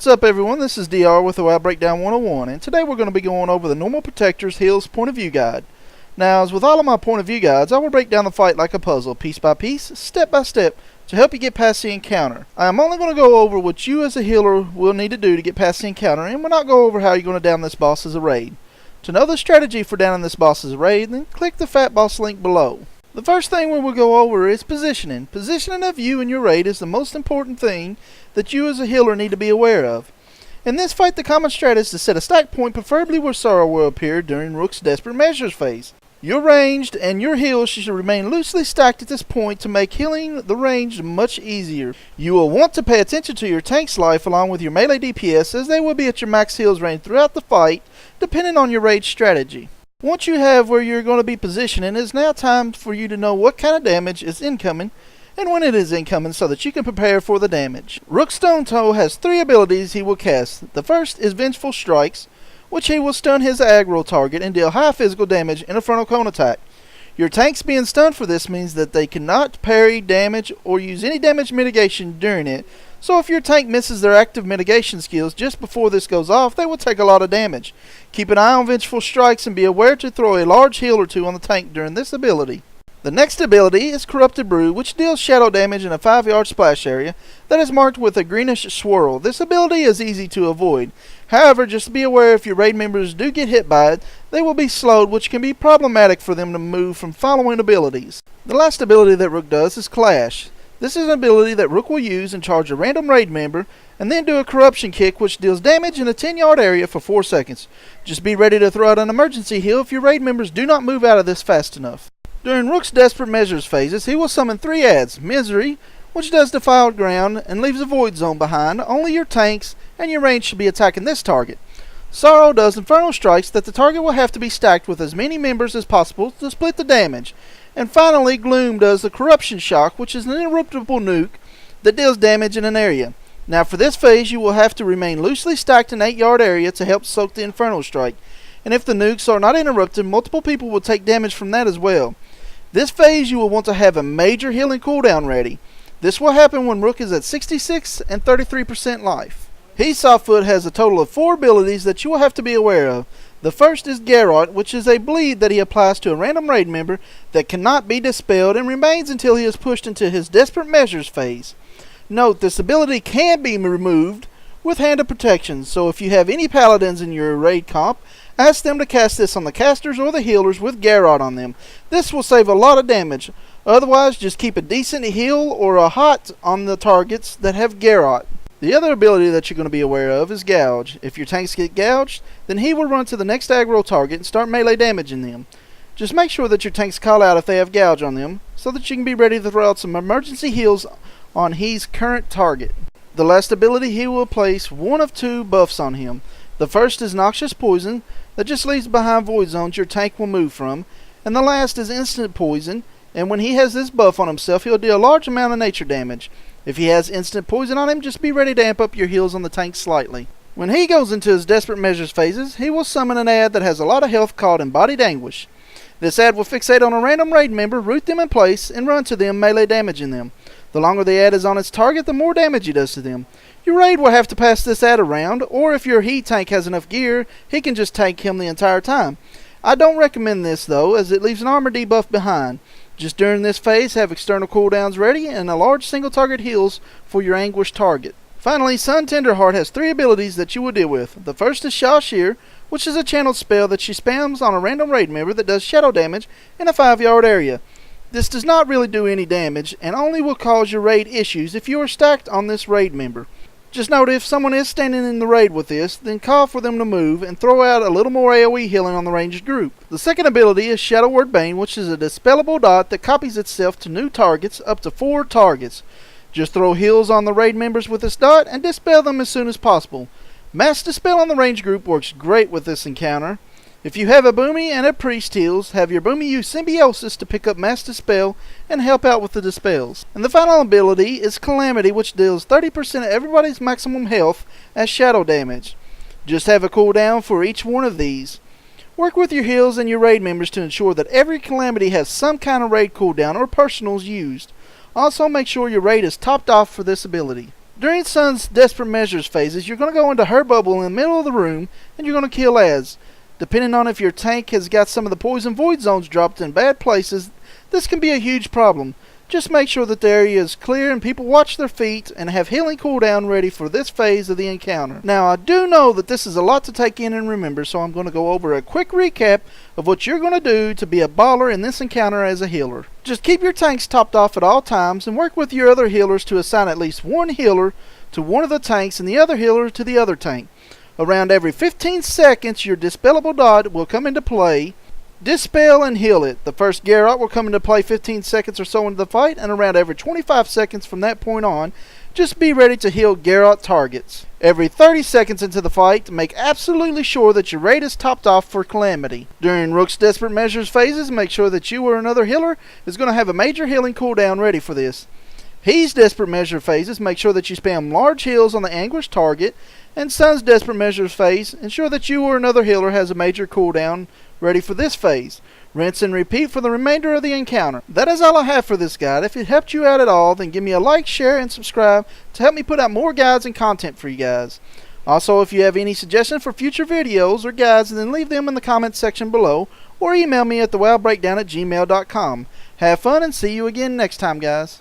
What's up everyone, this is DR with the WoW Breakdown 101, and today we're going to be going over the Normal Protector's Heals Point of View Guide. Now, as with all of my point of view guides, I will break down the fight like a puzzle, piece by piece, step by step, to help you get past the encounter. I am only going to go over what you as a healer will need to do to get past the encounter, and we'll not go over how you're going to down this boss as a raid. To know the strategy for downing this boss as a raid, then click the Fat Boss link below. The first thing we will go over is positioning. Positioning of you and your raid is the most important thing that you as a healer need to be aware of. In this fight, the common strat is to set a stack point, preferably where Sorrow will appear during Rook's Desperate Measures phase. Your ranged and your heals should remain loosely stacked at this point to make healing the ranged much easier. You will want to pay attention to your tank's life along with your melee DPS, as they will be at your max heals range throughout the fight, depending on your raid strategy. Once you have where you're going to be positioning, it is now time for you to know what kind of damage is incoming and when it is incoming so that you can prepare for the damage. Rook Stone Toe has 3 abilities he will cast. The first is Vengeful Strikes, which he will stun his aggro target and deal high physical damage in a frontal cone attack. Your tanks being stunned for this means that they cannot parry damage or use any damage mitigation during it, so if your tank misses their active mitigation skills just before this goes off, they will take a lot of damage. Keep an eye on Vengeful Strikes and be aware to throw a large heal or two on the tank during this ability. The next ability is Corrupted Brew, which deals shadow damage in a 5-yard splash area that is marked with a greenish swirl. This ability is easy to avoid. However, just be aware if your raid members do get hit by it, they will be slowed, which can be problematic for them to move from following abilities. The last ability that Rook does is Clash. This is an ability that Rook will use and charge a random raid member, and then do a corruption kick which deals damage in a 10-yard area for 4 seconds. Just be ready to throw out an emergency heal if your raid members do not move out of this fast enough. During Rook's Desperate Measures phases, he will summon 3 adds. Misery, which does Defiled Ground and leaves a void zone behind. Only your tanks and your range should be attacking this target. Sorrow does Infernal Strikes that the target will have to be stacked with as many members as possible to split the damage. And finally, Gloom does the Corruption Shock, which is an interruptible nuke that deals damage in an area. Now for this phase, you will have to remain loosely stacked in an 8-yard area to help soak the Infernal Strike. And if the nukes are not interrupted, multiple people will take damage from that as well. This phase you will want to have a major healing cooldown ready. This will happen when Rook is at 66 and 33% life. He Softfoot has a total of 4 abilities that you will have to be aware of. The first is Garrot, which is a bleed that he applies to a random raid member that cannot be dispelled and remains until he is pushed into his Desperate Measures phase. Note, this ability can be removed with Hand of Protection, so if you have any paladins in your raid comp, ask them to cast this on the casters or the healers with Garrot on them. This will save a lot of damage. Otherwise, just keep a decent heal or a hot on the targets that have Garrot. The other ability that you're going to be aware of is Gouge. If your tanks get gouged, then he will run to the next aggro target and start melee damaging them. Just make sure that your tanks call out if they have Gouge on them, so that you can be ready to throw out some emergency heals on his current target. The last ability, he will place 1 of 2 buffs on him. The first is Noxious Poison, that just leaves behind void zones your tank will move from, and the last is Instant Poison, and when he has this buff on himself, he'll deal a large amount of nature damage. If he has Instant Poison on him, just be ready to amp up your heals on the tank slightly. When he goes into his Desperate Measures phases, he will summon an ad that has a lot of health called Embodied Anguish. This ad will fixate on a random raid member, root them in place, and run to them, melee damaging them. The longer the ad is on its target, the more damage he does to them. Your raid will have to pass this ad around, or if your heat tank has enough gear, he can just tank him the entire time. I don't recommend this though, as it leaves an armor debuff behind. Just during this phase, have external cooldowns ready and a large single target heals for your anguished target. Finally, Sun Tenderheart has 3 abilities that you will deal with. The first is Shawshir, which is a channeled spell that she spams on a random raid member that does shadow damage in a 5-yard area. This does not really do any damage and only will cause your raid issues if you are stacked on this raid member. Just note, if someone is standing in the raid with this, then call for them to move and throw out a little more AoE healing on the ranged group. The second ability is Shadow Word Bane, which is a dispellable dot that copies itself to new targets, up to 4 targets. Just throw heals on the raid members with this dot and dispel them as soon as possible. Mass Dispel on the ranged group works great with this encounter. If you have a Boomy and a Priest heals, have your Boomy use Symbiosis to pick up Mass Dispel and help out with the dispels. And the final ability is Calamity, which deals 30% of everybody's maximum health as shadow damage. Just have a cooldown for each one of these. Work with your heals and your raid members to ensure that every Calamity has some kind of raid cooldown or personals used. Also make sure your raid is topped off for this ability. During Sun's desperate measures phases, you're going to go into her bubble in the middle of the room, and you're going to kill Az. Depending on if your tank has got some of the poison void zones dropped in bad places, this can be a huge problem. Just make sure that the area is clear and people watch their feet and have healing cooldown ready for this phase of the encounter. Now, I do know that this is a lot to take in and remember, so I'm going to go over a quick recap of what you're going to do to be a baller in this encounter as a healer. Just keep your tanks topped off at all times and work with your other healers to assign at least one healer to one of the tanks and the other healer to the other tank. Around every 15 seconds, your dispellable dot will come into play. Dispel and heal it. The first Garrot will come into play 15 seconds or so into the fight, and around every 25 seconds from that point on, just be ready to heal Garrot targets. Every 30 seconds into the fight, make absolutely sure that your raid is topped off for Calamity. During Rook's Desperate Measures phases, make sure that you or another healer is going to have a major healing cooldown ready for this. He's Desperate Measure phases, make sure that you spam large heals on the Anguished target, and Sun's Desperate Measures phase, ensure that you or another healer has a major cooldown ready for this phase. Rinse and repeat for the remainder of the encounter. That is all I have for this guide. If it helped you out at all, then give me a like, share, and subscribe to help me put out more guides and content for you guys. Also, if you have any suggestions for future videos or guides, then leave them in the comments section below, or email me at thewowbreakdown@gmail.com. Have fun and see you again next time, guys.